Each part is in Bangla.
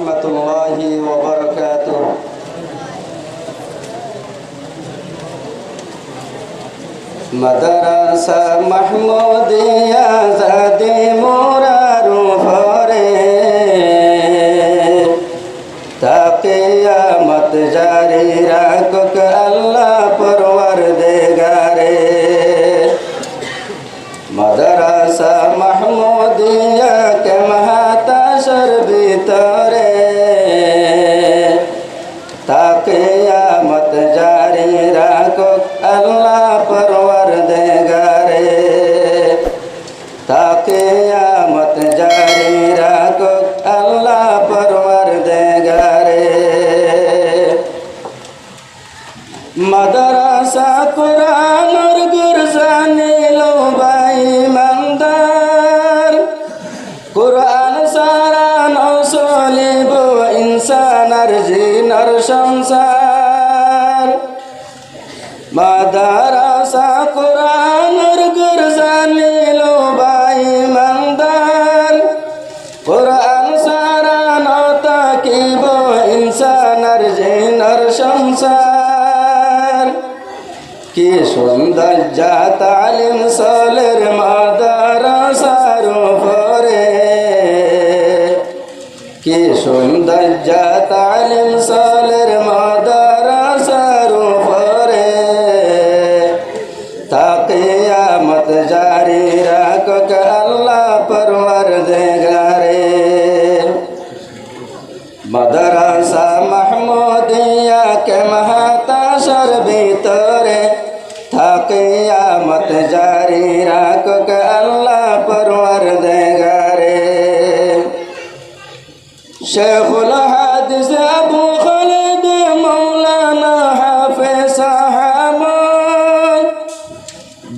রহমতুল্লাহি ওয়া বারাকাতুহু। মাদ্রাসা মাহমুদিয়া জাদে মোরার ঘরে তা কিয়ামত জারি রাখুক আল্লাহ পরওয়ারদিগারে। মাদ্রাসা মাহমুদিয়া কে মাহাতাশর ভিতরে তা কিয়ামত জারি রাখুক আল্লাহ পরওয়ারদিগারে। তা কিয়ামত জারি রাখুক আল্লাহ পরওয়ারদিগারে। মাদ্রাসা কুরআনুর গুরজানি লো ভাই ইমানদার, কুরআন সারা নসলিব ইনসানার জিনার সংসার। মাদ্রাসা কুরআনুর গুরজানি লো ভাই ইমানদার, কুরআন সারা নতাকিব ইনসানার জিনার সংসার। কি সুন্দর যা তালিম সলের মাদ্রাসার উপরে, কি সুন্দর যা তালিম সলের মাদ্রাসার উপরে। তা কিয়ামত জারি রাখুক আল্লাহ পরওয়ারদিগারে। মাদ্রাসা মাহমুদিয়া কে মাহাতাশর ভিতরে তা কিয়ামত জারি রাখুক আল্লাহ পরওয়ারদিগারে। শেখুল হাদিস আবু খালিদ মাওলানা হাফেজ আহমদ,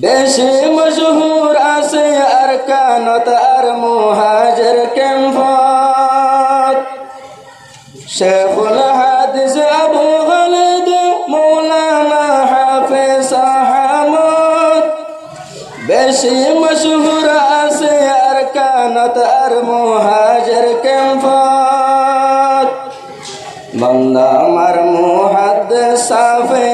বেশি মশহুর আছে আরকানত আর মুহাজির ক্যাম্পত। শেখুল হাদিস আবু খালিদ মাওলানা হাফেজ আহমদ, বেশি মশহুর আছে আরকানত আর মুহাজির ক্যাম্পত। মন্দামার মুহাদ্দিস সাফে,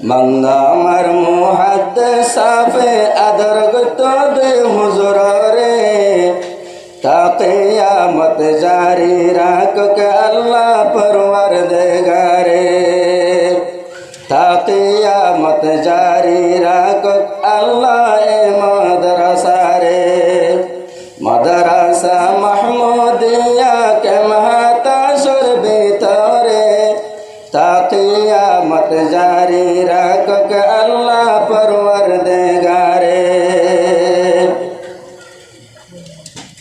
মন্দামার মুহাদ্দিস সাফে আদরগত দে হুজুর রে। তা কিয়ামত জারি রাখুক আল্লাহ পরওয়ারদিগারে। তা কিয়ামত জারি রাখুক আল্লাহ এ মাদ্রাসারে। মাদ্রাসা মাহমুদিয়া কে মাহাতাশর ভিতরে তা কিয়ামত জারি রাখুক আল্লাহ পরওয়ারদিগারে।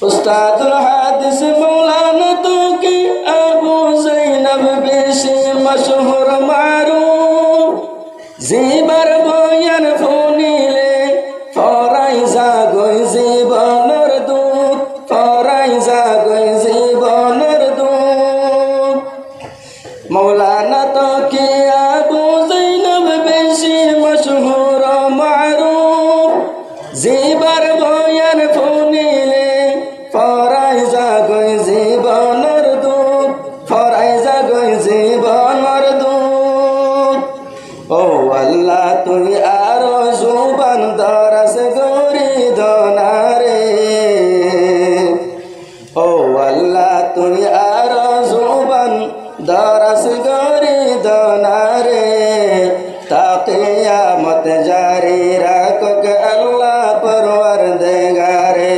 উস্তাদুল হাদিস মৌলানা তুকি আবু জৈনব বেশি মশহুর মারুফ, জিবার বয়ান শুনিলে ফরাই জাগই জীবনের দুঃখ, ফরাই জাগই জীবনের দুঃখ। মৌলানা তুকি আবু জৈনব বেশি মশহুর মারুফ, জিবার বয়ান শুনিলে ফরাই জাগই জীবনের দুঃখ, ফরাই জাগই জীবনের দুঃখ। ও আল্লাহ তুমি আরো জুবান দরাজ গরি দনারে। ও আল্লাহ তুমি আরো জুবান দরাজ গরি দনারে। তা কিয়ামত জারি রাখুক আল্লাহ পরওয়ারদিগারে।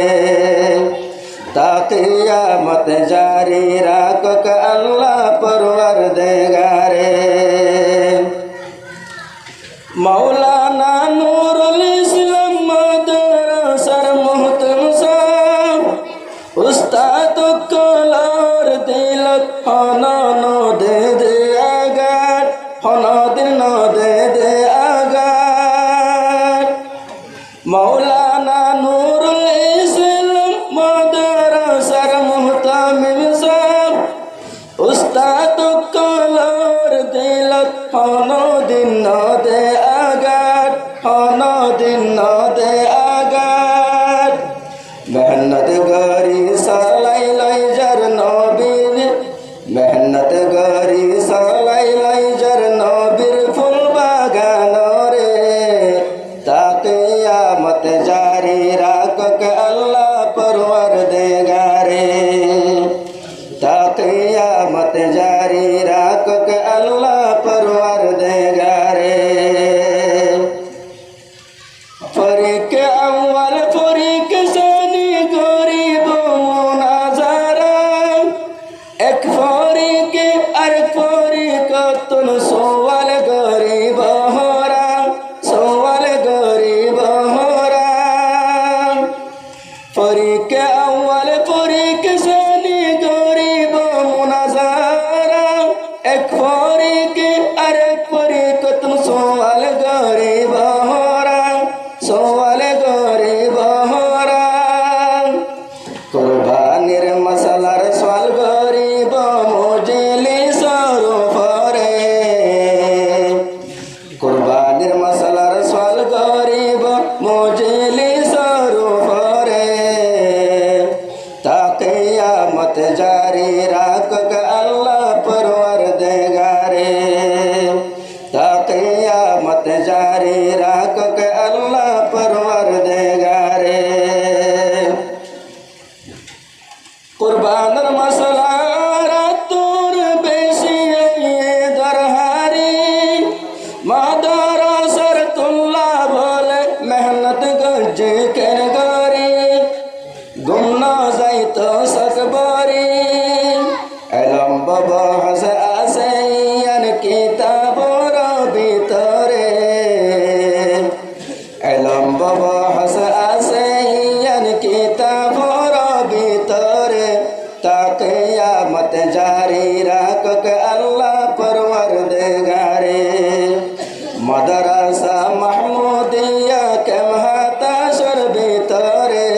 তা কিয়ামত জারি রাখুক আল্লাহ পরওয়ারদিগারে। মৌলানা নুরুল ইসলাম মাদ্রাসার মুহতামিম সাহেব, উস্তাদ কলার দিলত হনন দে দে আগার, হনদিন দে দে আগার। মৌলানা নুরুল ইসলাম মাদ্রাসার মুহতামিম সাহেব, উস্তাদ কলার দিলত হনদিন দে আগার, হনদিন দে আগার। মেহনত গরি সালাই লাই যার নবীর মেহনত গরি সালাই লাই যার নবীর ফুল বাগান রে তাকে আমত জারি রাখক আল্লাহ পরওয়ারদিগারে তাকে আমত জারি রাখক আল্লাহ পরওয়ারদিগারে फरीक अव्वल फरीक सानी गरीब मुनाजारा एक फरीक अर फरीक तुन सोवल गरीब होरा सोवल गरीब होरा फरीक अव्वल फरीक सानी गरीब मुनाजारा एक फरीक अर फरीक तुन सोवल गरीब होरा सोवल गरीब होरा कुर्बानिर मसालार स्वाल गरीब मुजली सरोफरे कुर्बानिर मसालार स्वाल गरीब मुजली सरोफरे ताके आमत जारी राखक अल्लाह परवरदिगारे ताके आमत जारी राखक अल्लाह परवरदिगारे कुर्बानर मसला रातुर बेशी दरहारी मादर सरतुल्ला बोले मेहनत गज के गरी गुमना जाइत सकबरी एलम बाबा हस आसेयन किताबर ভিতরে এলম বাবা হাস আসেন কিতাবর ভিতরে তাকে আমত জারি রাখক আল্লাহ পরওয়ারদিগারে মাদ্রাসা মাহমুদিয়া কেমহাতাসর ভিতরে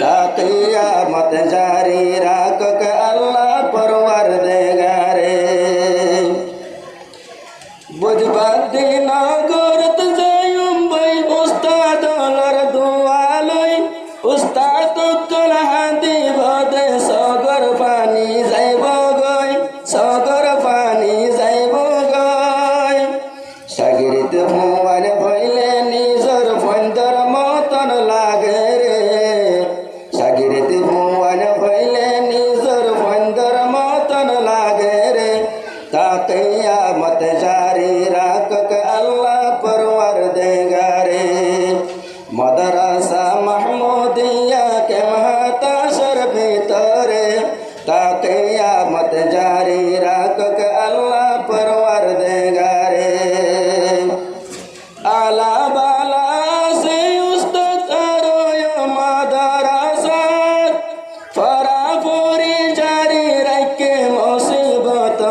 তাকে আমত জারি রাখক আল্লাহ পরওয়ারদিগারে বুঝবাদি নগরত যাইম বই উস্তাদ লর দুয়ালই উস্তাদ কল হাদি বদে সগর পানি যাইব গই সগর পানি যাইব গই সাগরিত ভুয়ান হইলে নিজর ফন্দর মতন লাগে রে সাগরিত ভুয়ান হইলে নিজর ফন্দর মতন লাগে রে ताके आमत जारी राखक अल्लाह परवरदिगारे मदरसा महमूदिया के महताशर भीतरे ताके आमत जारी राखक अल्लाह परवरदिगारे आला बाला से उस्ताद रोयो मदरसा फराफुरी जारी रखे मुसीबत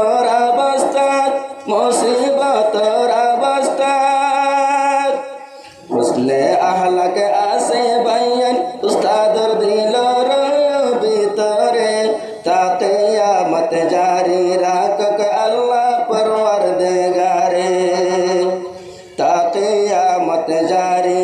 मुसीबत अवस्थात हुस्ने अहलक आसे बयन उस्तादर दिलर भीतरे ताके आमत जारी राखक अल्लाह परवरदिगारे ताके आमत जारी